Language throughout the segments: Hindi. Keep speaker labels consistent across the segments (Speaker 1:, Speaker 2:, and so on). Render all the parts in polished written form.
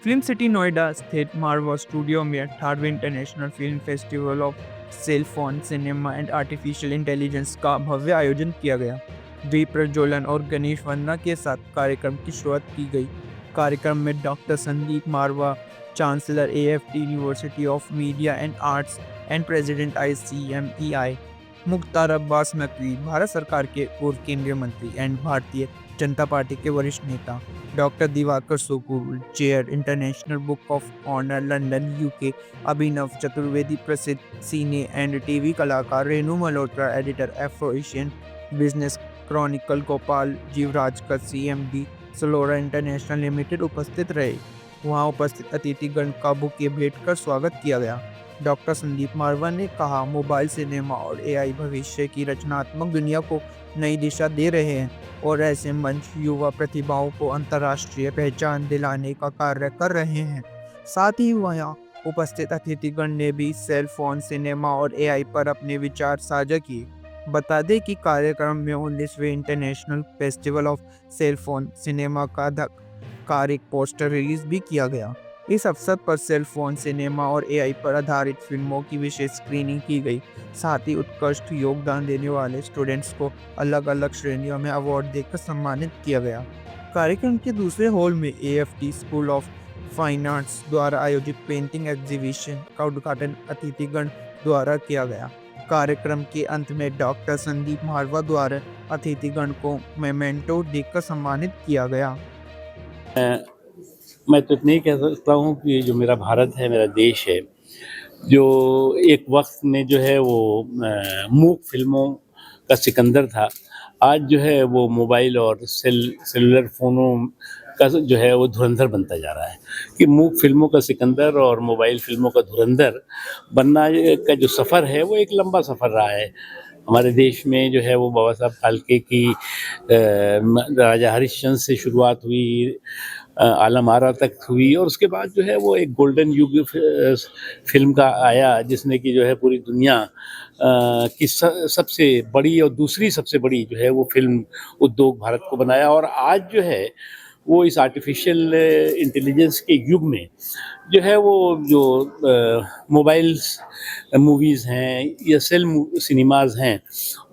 Speaker 1: फिल्म सिटी नोएडा स्थित मारवा स्टूडियो में 18वें international film festival of cell phone cinema and artificial intelligence का भव्य आयोजन किया गया। दीप प्रज्वलन और गणेश वंदना के साथ कार्यक्रम की शुरुआत की गई। कार्यक्रम में doctor Sandeep Marwah, chancellor AAFT university of media and arts and president ICMEI, Mukhtar Abbas Naqvi, Bharat सरकार के पूर्व केंद्रीय मंत्री एंड भारतीय जनता पार्टी के वरिष्ठ नेता, doctor Diwakar Sukul, chair international book of honour London UK, Abhinav Chaturvedi, प्रसिद्ध सीने एंड टीवी कलाकार Renu Malhotra, editor Afro Asian business chronicle, Gopal Jeevraj का सीएमडी सलोरा इंटरनेशनल लिमिटेड उपस्थित रहे। वहां उपस्थित अतिथिगण का बुके भेंट कर स्वागत किया गया। डॉक्टर संदीप मारवा ने कहा, मोबाइल सिनेमा और एआई भविष्य की रचनात्मक दुनिया को नई दिशा दे रहे हैं और ऐसे मंच युवा प्रतिभाओं को अंतर्राष्ट्रीय पहचान दिलाने का कार्य कर रहे हैं। साथ ही वहाँ उपस्थित अतिथिगण ने भी सेल फोन सिनेमा और एआई पर अपने विचार साझा किए। बता दें कि कार्यक्रम में 19वें international festival of cell phone cinema का आधिकारिक पोस्टर रिलीज भी किया गया। इस अवसर पर सेल फोन सिनेमा और एआई पर आधारित फिल्मों की विशेष स्क्रीनिंग की गई। साथ ही उत्कृष्ट योगदान देने वाले स्टूडेंट्स को अलग अलग श्रेणियों में अवार्ड देकर सम्मानित किया गया। कार्यक्रम के दूसरे हॉल में AFT school of fine arts द्वारा आयोजित पेंटिंग एग्जीबिशन का उद्घाटन अतिथिगण द्वारा किया गया। कार्यक्रम के अंत में डॉक्टर संदीप मारवा द्वारा अतिथिगण को मेमेंटो देकर सम्मानित किया गया।
Speaker 2: मैं तो इतना ही कह सकता हूँ कि जो मेरा भारत है, मेरा देश है, जो एक वक्त में जो है वो मूक फिल्मों का सिकंदर था, आज जो है वो मोबाइल और सेलुलर फ़ोनों का जो है वो धुरंधर बनता जा रहा है। कि मूक फिल्मों का सिकंदर और मोबाइल फिल्मों का धुरंधर बनना का जो सफ़र है वो एक लंबा सफ़र रहा है। हमारे देश में जो है वो बाबा साहब फाल्के की राजा हरिश्चंद्र से शुरुआत हुई, आलम आरा तक हुई और उसके बाद जो है वो एक गोल्डन युग फिल्म का आया, जिसने कि जो है पूरी दुनिया की सबसे बड़ी और दूसरी सबसे बड़ी जो है वो फिल्म उद्योग भारत को बनाया। और आज जो है वो इस आर्टिफिशियल इंटेलिजेंस के युग में जो है वो जो मोबाइल्स मूवीज़ हैं या सिनेमाज हैं,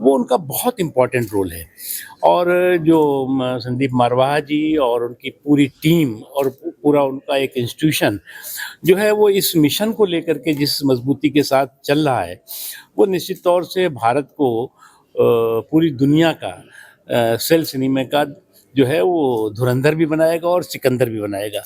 Speaker 2: वो उनका बहुत इम्पोर्टेंट रोल है। और जो संदीप मारवाहा जी और उनकी पूरी टीम और पूरा उनका एक इंस्टीट्यूशन जो है वो इस मिशन को लेकर के जिस मजबूती के साथ चल रहा है, वो निश्चित तौर से भारत को पूरी दुनिया का सेल सिनेमा का जो है वो धुरंधर भी बनाएगा और सिकंदर भी बनाएगा।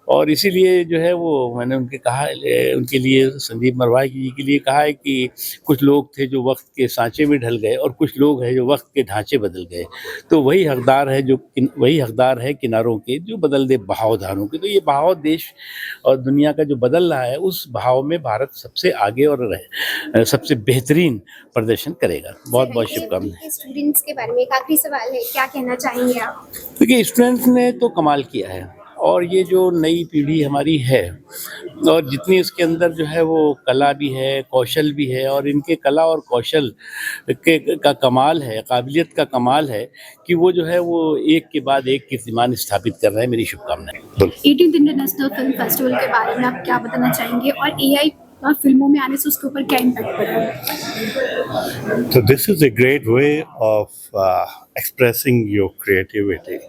Speaker 2: और इसीलिए जो है वो मैंने उनके लिए संदीप मारवाहा जी के लिए कहा है कि कुछ लोग थे जो वक्त के सांचे में ढल गए और कुछ लोग हैं जो वक्त के ढांचे बदल गए। तो वही हकदार है किनारों के जो बदल दे बहाव धारों के। तो ये बहाव देश और दुनिया का जो बदल रहा है, उस बहाव में भारत सबसे आगे और सबसे बेहतरीन प्रदर्शन करेगा। बहुत बहुत शुभकामनाएं।
Speaker 3: स्टूडेंट्स के बारे में एक आखिरी सवाल है, क्या कहना चाहेंगे आप?
Speaker 2: देखिए, स्टूडेंट्स ने तो कमाल किया है और ये जो नई पीढ़ी हमारी है और जितनी इसके अंदर जो है वो कला भी है, कौशल भी है, और इनके कला और कौशल का कमाल है, काबिलियत का कमाल है कि वो जो है वो एक के बाद एक कीर्तिमान स्थापित कर रहे हैं। मेरी शुभकामनाएं।
Speaker 3: 18th इंटरनेशनल फिल्म फेस्टिवल के बारे में आप क्या बताना चाहेंगे और एआई फिल्मों में आने से उसके ऊपर क्या इम्पैक्ट पड़ेगा?
Speaker 4: So this is a great way of expressing your creativity.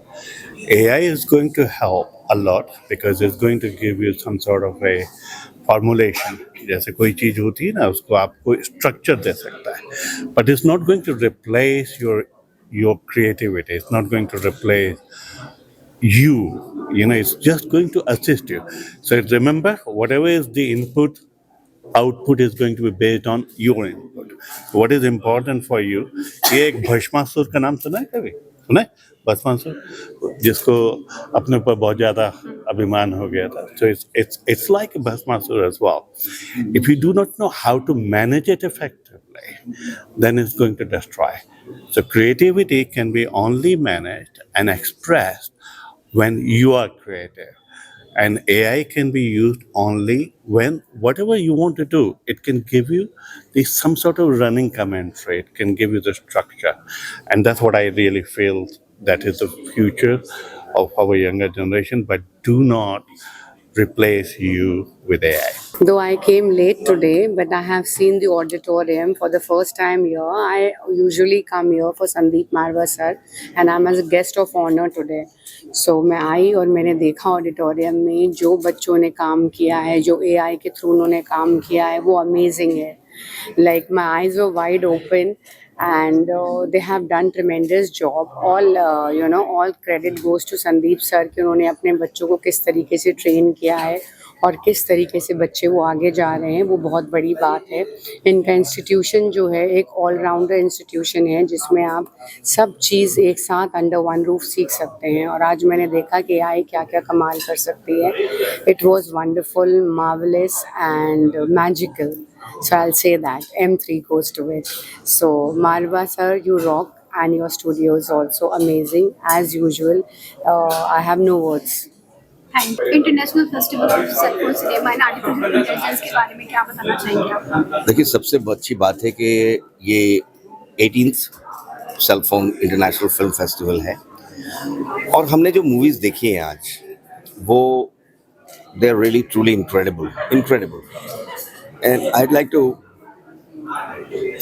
Speaker 4: AI is going to help a lot because it's going to give you some sort of a formulation. जैसे कोई चीज होती है ना, उसको आपको स्ट्रक्चर दे सकता है, but it's not going to replace your creativity. It's not going to replace you. It's just going to assist you. So remember, whatever is the input, output is going to be based on your input. What is important for you? ये एक भस्मासुर का नाम सुना है कभी? सुना है भस्मासुर, जिसको अपने ऊपर बहुत ज्यादा अभिमान हो गया था. So it's like a Bhasmasur as well. If you do not know how to manage it effectively, then it's going to destroy. So creativity can be only managed and expressed when you are creative. And AI can be used only when whatever you want to do, it can give you some sort of running commentary. It can give you the structure. And that's what I really feel that is the future of our younger generation. But do not replace you with AI.
Speaker 5: Though I came late today, but I have seen the auditorium for the first time here. I usually come here for Sandeep Marwa sir, and I'm as a guest of honor today. So मैं आई और मैंने देखा ऑडिटोरियम में जो बच्चों ने काम किया है, जो AI के थ्रू उन्होंने काम किया है, वो अमेजिंग है. Like my eyes were wide open, and they have done tremendous job. All credit goes to Sandeep sir कि उन्होंने अपने बच्चों को किस तरीके से ट्रेन किया है और किस तरीके से बच्चे वो आगे जा रहे हैं, वो बहुत बड़ी बात है. इनका इंस्टीट्यूशन जो है एक ऑलराउंडर इंस्टीट्यूशन है जिसमें आप सब चीज़ एक साथ अंडर वन रूफ सीख सकते हैं. और आज मैंने देखा कि AI क्या क्या कमाल कर सकती है. It was wonderful, marvellous and magical. So I'll say that M3 goes to it. So Marwa sir, you rock, and your studio is also amazing as usual. I have no words.
Speaker 3: And international festival of cellphone cinema and artificial intelligence के बारे में क्या बताना चाहेंगे आप?
Speaker 6: देखिए, सबसे अच्छी बात है कि ये 18th cellphone international film festival है और हमने जो मूवीज़ देखी हैं आज वो they are really truly incredible. And I'd like to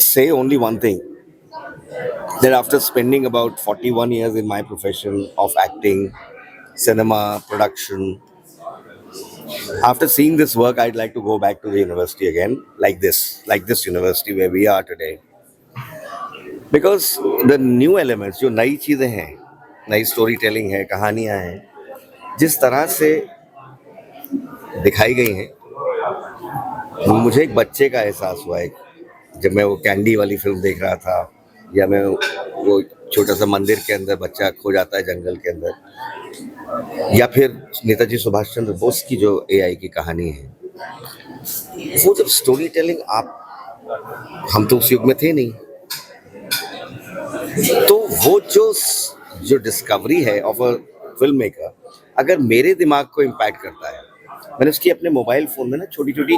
Speaker 6: say only one thing, that after spending about 41 years in my profession of acting, cinema, production, after seeing this work, I'd like to go back to the university again, like this university where we are today. Because the new elements, जो नई चीज़ें हैं, नई स्टोरी टेलिंग है, कहानियाँ हैं, जिस तरह से दिखाई गई हैं, मुझे एक बच्चे का एहसास हुआ है जब मैं वो कैंडी वाली फिल्म देख रहा था, या मैं वो छोटा सा मंदिर के अंदर बच्चा खो जाता है जंगल के अंदर, या फिर नेताजी सुभाष चंद्र बोस की जो AI की कहानी है. वो जब स्टोरी टेलिंग, हम तो उस युग में थे नहीं, तो वो जो डिस्कवरी है ऑफ अ फिल्म मेकर, अगर मेरे दिमाग को इम्पैक्ट करता है, मैंने उसकी अपने मोबाइल फ़ोन में ना छोटी छोटी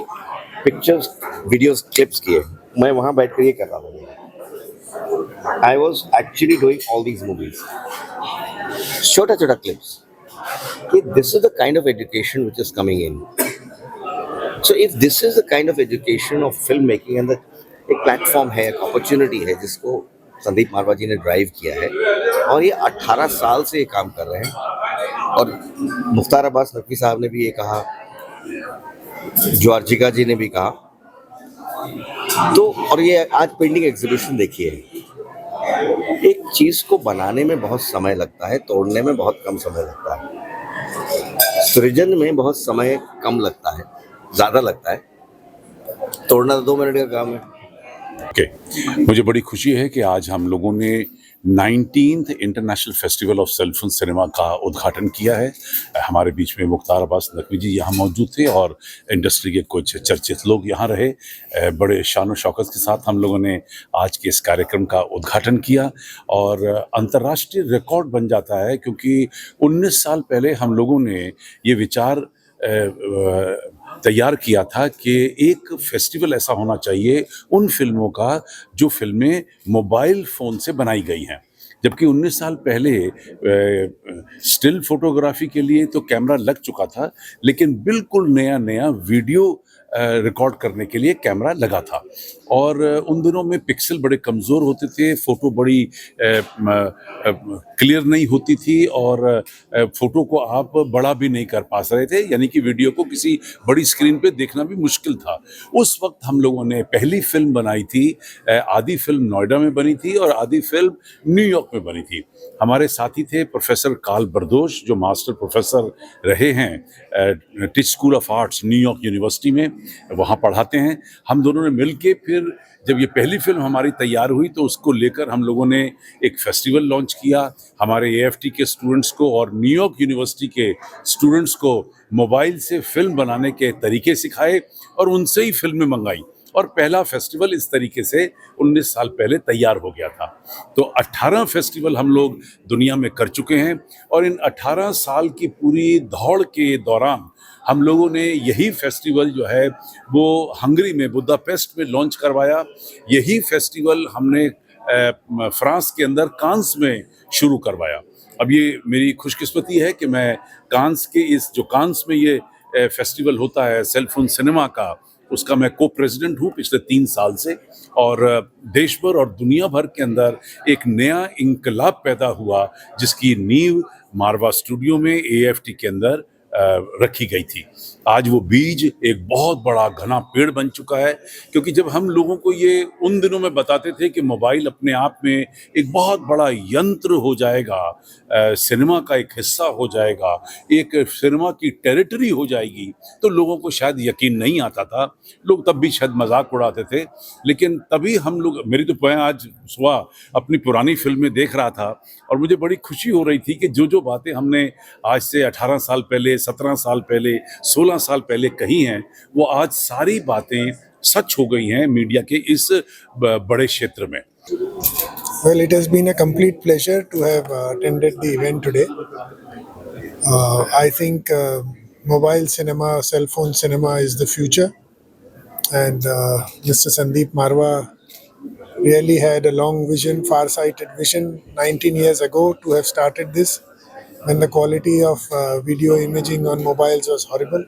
Speaker 6: पिक्चर्स, वीडियोस, क्लिप्स किए. मैं वहाँ बैठ कर ये कर रहा था. I was actually doing all these movies, छोटा छोटा clips. This is the kind of education which is coming in. So if this is the kind of education of film making, and एक प्लेटफॉर्म है, एक अपॉर्चुनिटी है जिसको संदीप मारवा जी ने ड्राइव किया है, और ये 18 साल से ये काम कर रहे हैं. और मुख्तार अब्बास नकवी साहब ने भी ये कहा, ज्वार्जिका जी ने भी कहा. तो और ये आज पेंटिंग एग्जीबिशन देखिए, एक चीज़ को बनाने में बहुत समय लगता है, तोड़ने में बहुत कम समय लगता है, सृजन में बहुत समय कम लगता है, ज़्यादा लगता है. तोड़ना तो 2 मिनट का काम है.
Speaker 7: मुझे बड़ी खुशी है कि आज हम लोगों ने 19th international festival of cellphone cinema का उद्घाटन किया है. हमारे बीच में मुख्तार अब्बास नकवी जी यहाँ मौजूद थे और इंडस्ट्री के कुछ चर्चित लोग यहाँ रहे. बड़े शान और शौकत के साथ हम लोगों ने आज के इस कार्यक्रम का उद्घाटन किया और अंतर्राष्ट्रीय रिकॉर्ड बन जाता है, क्योंकि 19 साल पहले हम लोगों ने ये विचार तैयार किया था कि एक फेस्टिवल ऐसा होना चाहिए उन फिल्मों का जो फिल्में मोबाइल फ़ोन से बनाई गई हैं. जबकि 19 साल पहले स्टिल फोटोग्राफी के लिए तो कैमरा लग चुका था, लेकिन बिल्कुल नया वीडियो रिकॉर्ड करने के लिए कैमरा लगा था. और उन दिनों में पिक्सल बड़े कमज़ोर होते थे, फ़ोटो बड़ी क्लियर नहीं होती थी और फ़ोटो को आप बड़ा भी नहीं कर पा रहे थे, यानी कि वीडियो को किसी बड़ी स्क्रीन पे देखना भी मुश्किल था. उस वक्त हम लोगों ने पहली फिल्म बनाई थी. आधी फिल्म नोएडा में बनी थी और आधी फिल्म न्यूयॉर्क में बनी थी. हमारे साथी थे प्रोफेसर कार्ल बर्दोश, जो मास्टर प्रोफेसर रहे हैं teach school of arts New York university में, वहाँ पढ़ाते हैं. हम दोनों ने मिल के फिर जब ये पहली फिल्म हमारी तैयार हुई तो उसको लेकर हम लोगों ने एक फेस्टिवल लॉन्च किया. हमारे AFT के स्टूडेंट्स को और न्यूयॉर्क यूनिवर्सिटी के स्टूडेंट्स को मोबाइल से फिल्म बनाने के तरीके सिखाए और उनसे ही फिल्में मंगाई. और पहला फेस्टिवल इस तरीके से 19 साल पहले तैयार हो गया था. तो 18 फेस्टिवल हम लोग दुनिया में कर चुके हैं और इन 18 साल की पूरी दौड़ के दौरान हम लोगों ने यही फेस्टिवल जो है वो हंगरी में, बुदापेस्ट में लॉन्च करवाया. यही फेस्टिवल हमने फ्रांस के अंदर कांस में शुरू करवाया. अब ये मेरी खुशकिस्मती है कि मैं कांस में ये फेस्टिवल होता है सेल फोन सिनेमा का, उसका मैं को प्रेसिडेंट हूँ पिछले 3 साल से। और देश भर और दुनिया भर के अंदर एक नया इंकलाब पैदा हुआ जिसकी नींव मारवा स्टूडियो में AFT के अंदर रखी गई थी। आज वो बीज एक बहुत बड़ा घना पेड़ बन चुका है, क्योंकि जब हम लोगों को ये उन दिनों में बताते थे कि मोबाइल अपने आप में एक बहुत बड़ा यंत्र हो जाएगा, सिनेमा का एक हिस्सा हो जाएगा, एक सिनेमा की टेरिटरी हो जाएगी, तो लोगों को शायद यकीन नहीं आता था। लोग तब भी शायद मजाक उड़ाते थे, लेकिन तभी हम लोग, मेरी तो मैं आज सुबह अपनी पुरानी फिल्में देख रहा था और मुझे बड़ी खुशी हो रही थी कि जो जो बातें हमने आज से 18 साल पहले, 17 साल पहले, 16 साल पहले कही हैं, वो आज सारी बातें सच हो गई हैं मीडिया के इस बड़े क्षेत्र में।
Speaker 8: Well, it has been a complete pleasure to have attended the event today. I think mobile cinema, cell phone cinema is the future, and Mr. Sandeep Marwa really had a long vision, far-sighted vision 19 years ago to have started this when the quality of video imaging on mobiles was horrible.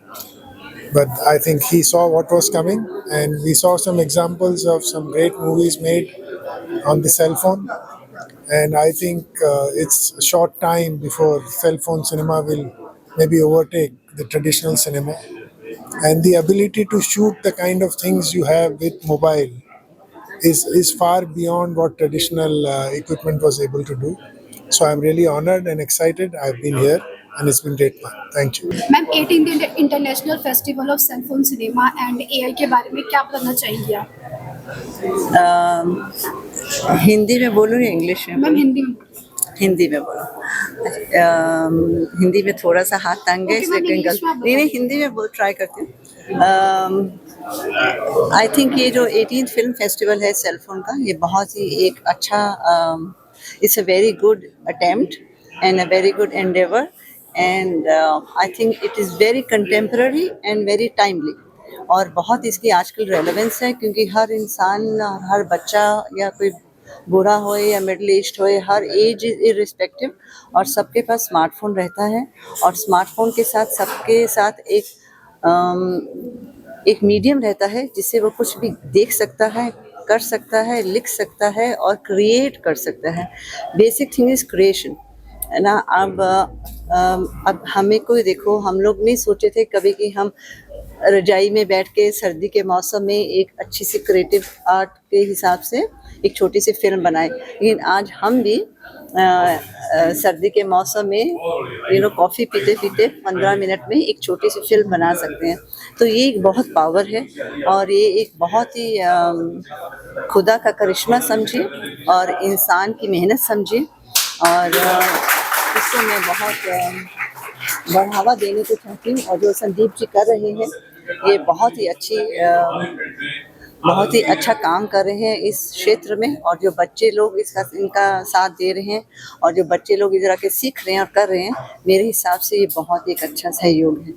Speaker 8: But I think he saw what was coming, and we saw some examples of some great movies made on the cell phone. And I think it's a short time before cell phone cinema will maybe overtake the traditional cinema. And the ability to shoot the kind of things you have with mobile is far beyond what traditional equipment was able to do. So I'm really honored and excited. I've been here and it's been great fun. Thank you.
Speaker 3: Ma'am 18th international festival of cell phone cinema and AI के बारे में क्या बताना चाहेंगे आप?
Speaker 9: हिंदी में बोलूँ या इंग्लिश में?
Speaker 3: मैम हिंदी में।
Speaker 9: हिंदी में बोलो। हिंदी में थोड़ा सा हाथ तंग है, इसलिए कहीं गलत नहीं, हिंदी में बोल ट्राई करती हूँ। आई थिंक ये जो 18th फिल्म फेस्टिवल है सेल फोन का, ये बहुत ही एक अच्छा, it's a very good attempt and a very good Endeavour, and I think it is very contemporary and very timely, और बहुत इसकी आजकल रेलेवेंस है, क्योंकि हर इंसान, हर बच्चा या कोई बूढ़ा हो या मिडिल एज्ड हो, हर एज इरिस्पेक्टिव, और सबके पास स्मार्टफोन रहता है, और स्मार्टफोन के साथ सबके साथ एक मीडियम रहता है जिससे वो कुछ भी देख सकता है, कर सकता है, लिख सकता है और क्रिएट कर सकता है। बेसिक थिंग इज़ क्रिएशन, है ना। अब हमें कोई देखो, हम लोग नहीं सोचे थे कभी कि हम रजाई में बैठ के सर्दी के मौसम में एक अच्छी सी क्रिएटिव आर्ट के हिसाब से एक छोटी सी फिल्म बनाए, लेकिन आज हम भी सर्दी के मौसम में कॉफ़ी पीते पीते 15 मिनट में एक छोटी सी फिल्म बना सकते हैं। तो ये एक बहुत पावर है, और ये एक बहुत ही खुदा का करिश्मा समझिए और इंसान की मेहनत समझिए, और इससे मैं बहुत बढ़ावा देने को चाहती हूँ। और जो संदीप जी कर रहे हैं, ये बहुत ही अच्छा काम कर रहे हैं इस क्षेत्र में, और जो बच्चे लोग इनका साथ दे रहे हैं, और जो बच्चे लोग इधर आके सीख रहे हैं और कर रहे हैं, मेरे हिसाब से ये बहुत एक अच्छा सहयोग है।